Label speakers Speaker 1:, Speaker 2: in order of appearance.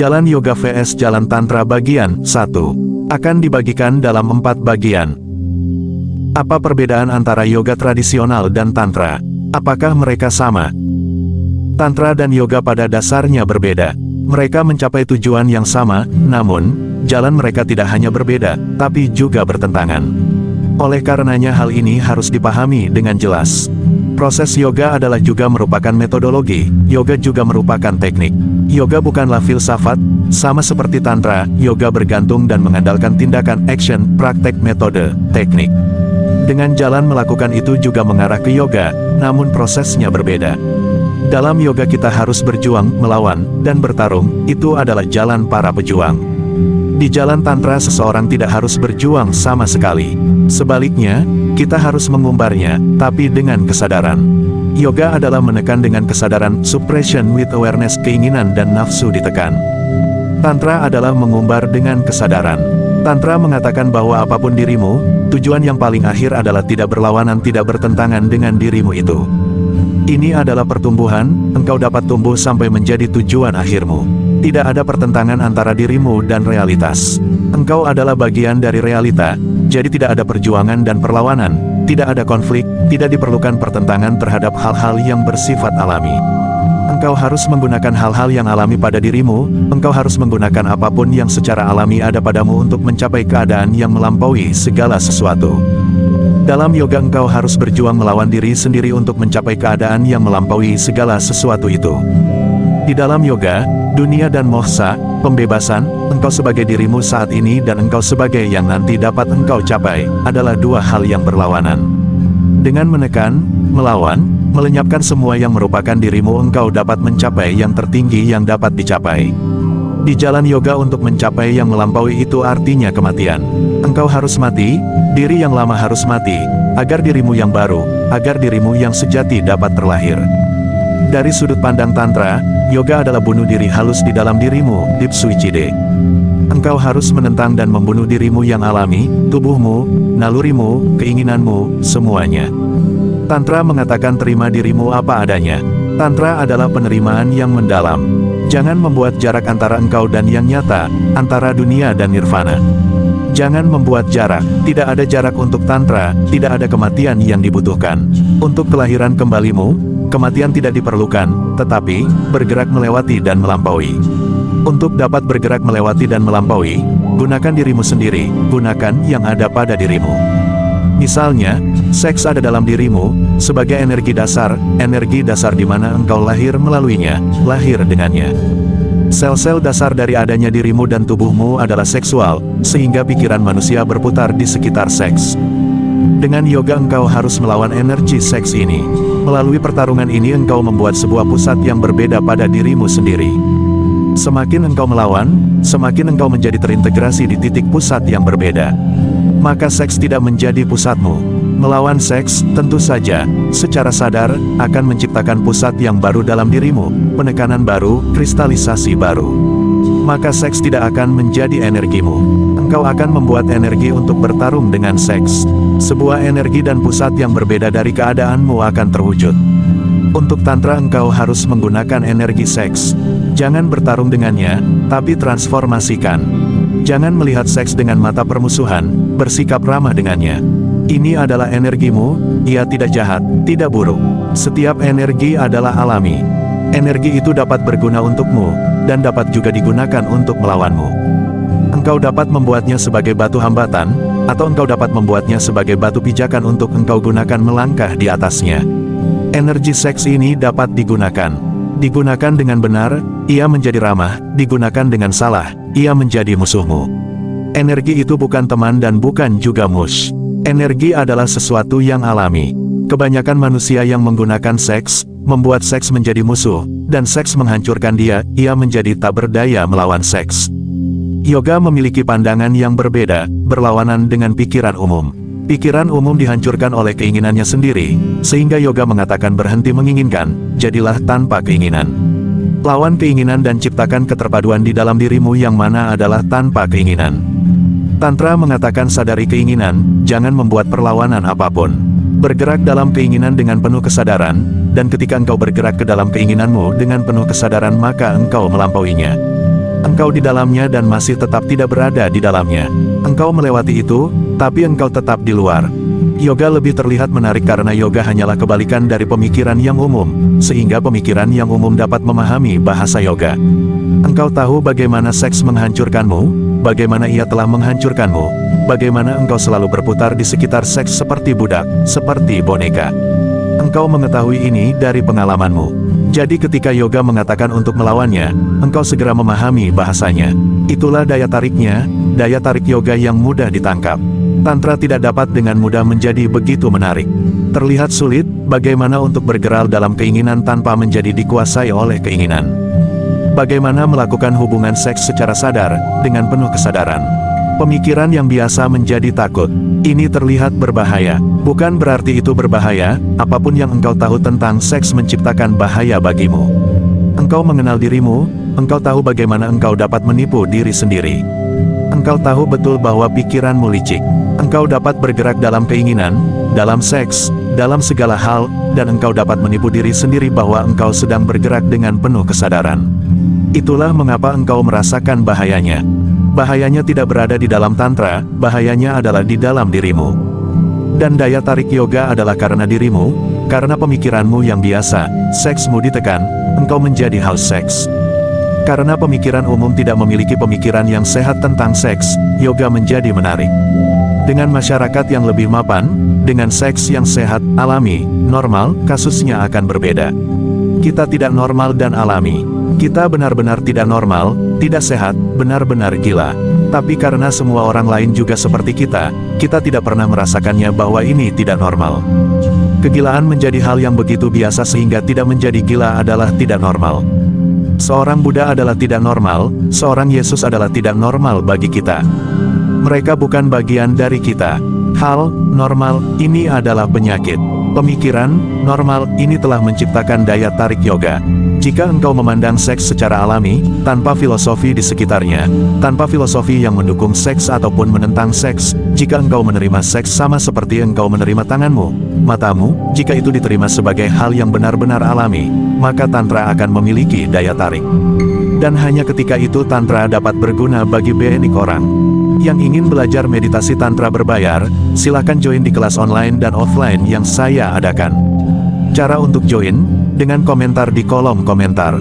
Speaker 1: Jalan Yoga vs Jalan Tantra bagian 1 akan dibagikan dalam 4 bagian. Apa perbedaan antara yoga tradisional dan tantra? Apakah mereka sama? Tantra dan yoga pada dasarnya berbeda. Mereka mencapai tujuan yang sama, namun, jalan mereka tidak hanya berbeda, tapi juga bertentangan. Oleh karenanya hal ini harus dipahami dengan jelas. Proses yoga adalah juga merupakan metodologi, yoga juga merupakan teknik. Yoga bukanlah filsafat, sama seperti tantra, yoga bergantung dan mengandalkan tindakan, action, praktek, metode, teknik. Dengan jalan melakukan itu juga mengarah ke yoga, namun prosesnya berbeda. Dalam yoga kita harus berjuang, melawan, dan bertarung, itu adalah jalan para pejuang. Di jalan tantra seseorang tidak harus berjuang sama sekali. Sebaliknya, kita harus mengumbarnya, tapi dengan kesadaran. Yoga adalah menekan dengan kesadaran, suppression with awareness, keinginan dan nafsu ditekan. Tantra adalah mengumbar dengan kesadaran. Tantra mengatakan bahwa apapun dirimu, tujuan yang paling akhir adalah tidak berlawanan, tidak bertentangan dengan dirimu itu. Ini adalah pertumbuhan, engkau dapat tumbuh sampai menjadi tujuan akhirmu. Tidak ada pertentangan antara dirimu dan realitas. Engkau adalah bagian dari realita, jadi tidak ada perjuangan dan perlawanan, tidak ada konflik, tidak diperlukan pertentangan terhadap hal-hal yang bersifat alami. Engkau harus menggunakan hal-hal yang alami pada dirimu, engkau harus menggunakan apapun yang secara alami ada padamu untuk mencapai keadaan yang melampaui segala sesuatu. Dalam yoga engkau harus berjuang melawan diri sendiri untuk mencapai keadaan yang melampaui segala sesuatu itu. Di dalam yoga, dunia dan moksha, pembebasan, engkau sebagai dirimu saat ini dan engkau sebagai yang nanti dapat engkau capai, adalah dua hal yang berlawanan. Dengan menekan, melawan, melenyapkan semua yang merupakan dirimu, engkau dapat mencapai yang tertinggi yang dapat dicapai. Di jalan yoga untuk mencapai yang melampaui itu artinya kematian. Engkau harus mati, diri yang lama harus mati, agar dirimu yang baru, agar dirimu yang sejati dapat terlahir. Dari sudut pandang tantra, yoga adalah bunuh diri halus di dalam dirimu, deep suicide. Engkau harus menentang dan membunuh dirimu yang alami, tubuhmu, nalurimu, keinginanmu, semuanya. Tantra mengatakan terima dirimu apa adanya. Tantra adalah penerimaan yang mendalam. Jangan membuat jarak antara engkau dan yang nyata, antara dunia dan nirvana. Jangan membuat jarak, tidak ada jarak untuk tantra, tidak ada kematian yang dibutuhkan. Untuk kelahiran kembalimu, kematian tidak diperlukan, tetapi, bergerak melewati dan melampaui. Untuk dapat bergerak melewati dan melampaui, gunakan dirimu sendiri, gunakan yang ada pada dirimu. Misalnya, seks ada dalam dirimu, sebagai energi dasar di mana engkau lahir melaluinya, lahir dengannya. Sel-sel dasar dari adanya dirimu dan tubuhmu adalah seksual, sehingga pikiran manusia berputar di sekitar seks. Dengan yoga engkau harus melawan energi seks ini. Melalui pertarungan ini engkau membuat sebuah pusat yang berbeda pada dirimu sendiri. Semakin engkau melawan, semakin engkau menjadi terintegrasi di titik pusat yang berbeda. Maka seks tidak menjadi pusatmu. Melawan seks, tentu saja, secara sadar, akan menciptakan pusat yang baru dalam dirimu, penekanan baru, kristalisasi baru. Maka seks tidak akan menjadi energimu. Engkau akan membuat energi untuk bertarung dengan seks. Sebuah energi dan pusat yang berbeda dari keadaanmu akan terwujud. Untuk tantra engkau harus menggunakan energi seks. Jangan bertarung dengannya, tapi transformasikan. Jangan melihat seks dengan mata permusuhan, bersikap ramah dengannya. Ini adalah energimu, ia tidak jahat, tidak buruk. Setiap energi adalah alami. Energi itu dapat berguna untukmu, dan dapat juga digunakan untuk melawanmu. Engkau dapat membuatnya sebagai batu hambatan, atau engkau dapat membuatnya sebagai batu pijakan untuk engkau gunakan melangkah di atasnya. Energi seks ini dapat digunakan. Digunakan dengan benar, ia menjadi ramah, digunakan dengan salah, ia menjadi musuhmu. Energi itu bukan teman dan bukan juga musuh. Energi adalah sesuatu yang alami. Kebanyakan manusia yang menggunakan seks, membuat seks menjadi musuh, dan seks menghancurkan dia, ia menjadi tak berdaya melawan seks. Yoga memiliki pandangan yang berbeda, berlawanan dengan pikiran umum. Pikiran umum dihancurkan oleh keinginannya sendiri, sehingga yoga mengatakan berhenti menginginkan, jadilah tanpa keinginan. Lawan keinginan dan ciptakan keterpaduan di dalam dirimu yang mana adalah tanpa keinginan. Tantra mengatakan sadari keinginan, jangan membuat perlawanan apapun. Bergerak dalam keinginan dengan penuh kesadaran, dan ketika engkau bergerak ke dalam keinginanmu dengan penuh kesadaran maka engkau melampauinya. Engkau di dalamnya dan masih tetap tidak berada di dalamnya. Engkau melewati itu, tapi engkau tetap di luar. Yoga lebih terlihat menarik karena yoga hanyalah kebalikan dari pemikiran yang umum, sehingga pemikiran yang umum dapat memahami bahasa yoga. Engkau tahu bagaimana seks menghancurkanmu, bagaimana ia telah menghancurkanmu, bagaimana engkau selalu berputar di sekitar seks seperti budak, seperti boneka. Engkau mengetahui ini dari pengalamanmu. Jadi ketika yoga mengatakan untuk melawannya, engkau segera memahami bahasanya. Itulah daya tariknya, daya tarik yoga yang mudah ditangkap. Tantra tidak dapat dengan mudah menjadi begitu menarik. Terlihat sulit, bagaimana untuk bergerak dalam keinginan tanpa menjadi dikuasai oleh keinginan. Bagaimana melakukan hubungan seks secara sadar, dengan penuh kesadaran. Pemikiran yang biasa menjadi takut. Ini terlihat berbahaya. Bukan berarti itu berbahaya, apapun yang engkau tahu tentang seks menciptakan bahaya bagimu. Engkau mengenal dirimu, engkau tahu bagaimana engkau dapat menipu diri sendiri. Engkau tahu betul bahwa pikiranmu licik. Engkau dapat bergerak dalam keinginan, dalam seks, dalam segala hal, dan engkau dapat menipu diri sendiri bahwa engkau sedang bergerak dengan penuh kesadaran. Itulah mengapa engkau merasakan bahayanya. Bahayanya tidak berada di dalam tantra, bahayanya adalah di dalam dirimu. Dan daya tarik yoga adalah karena dirimu, karena pemikiranmu yang biasa, seksmu ditekan, engkau menjadi haus seks. Karena pemikiran umum tidak memiliki pemikiran yang sehat tentang seks, yoga menjadi menarik. Dengan masyarakat yang lebih mapan, dengan seks yang sehat, alami, normal, kasusnya akan berbeda. Kita tidak normal dan alami. Kita benar-benar tidak normal, tidak sehat, benar-benar gila. Tapi karena semua orang lain juga seperti kita tidak pernah merasakannya bahwa ini tidak normal. Kegilaan menjadi hal yang begitu biasa sehingga tidak menjadi gila adalah tidak normal. Seorang Buddha adalah tidak normal, seorang Yesus adalah tidak normal bagi kita. Mereka bukan bagian dari kita. Hal normal ini adalah penyakit. Pemikiran normal ini telah menciptakan daya tarik yoga. Jika engkau memandang seks secara alami, tanpa filosofi di sekitarnya, tanpa filosofi yang mendukung seks ataupun menentang seks, jika engkau menerima seks sama seperti engkau menerima tanganmu, matamu, jika itu diterima sebagai hal yang benar-benar alami, maka tantra akan memiliki daya tarik. Dan hanya ketika itu tantra dapat berguna bagi banyak orang. Yang ingin belajar meditasi tantra berbayar, silakan join di kelas online dan offline yang saya adakan. Cara untuk join, dengan komentar di kolom komentar.